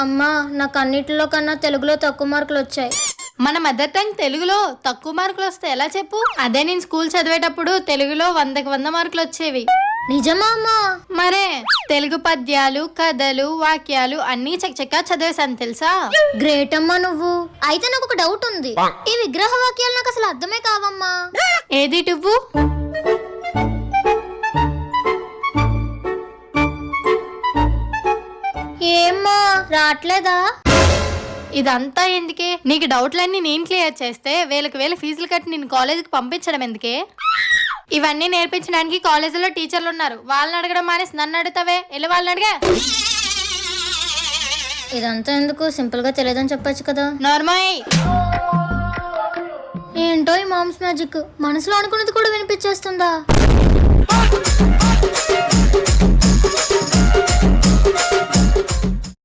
అమ్మా నాకు అన్నిటిలో కన్నా తెలుగులో తక్కువ మార్కులు వచ్చాయి. మన మదర్ టంగ్ తెలుగులో తక్కువ మార్కులు వస్తే ఎలా చెప్పు? అదే నేను స్కూల్ చదివేటప్పుడు తెలుగులో 100కి 100 మార్కులు వచ్చేవి. నిజమా అమ్మా? మరే తెలుగు పద్యాలు, కథలు, వాక్యాలు అన్నీ చక్కగా చదివేశాను తెలుసా. గ్రేట్ అమ్మా నువ్వు. అయితే నాకు ఒక డౌట్ ఉంది. ఈ విగ్రహ వాక్యాలు నాకు అసలు అర్థమే కావమ్మా. ఏది నువ్వు? ఏమ్మా రావట్లేదా? ఇదంతా ఎందుకే? నీకు డౌట్లన్నీ నేను క్లియర్ చేస్తే వేల ఫీజులు కట్టి నేను కాలేజీకి పంపించడం ఎందుకే? ఇవన్నీ నేర్పించడానికి కాలేజీలో టీచర్లు ఉన్నారు. వాళ్ళని అడగడం మానేసి నన్ను అడుగుతావే? వెళ్ళి వాళ్ళని అడిగా. ఇదంతా ఎందుకు? సింపుల్ గా తెలియదని చెప్పొచ్చు కదా. నార్మల్. ఏంటో ఈ మామ్స్ మ్యాజిక్, మనసులో అనుకున్నది కూడా వినిపించేస్తుందా?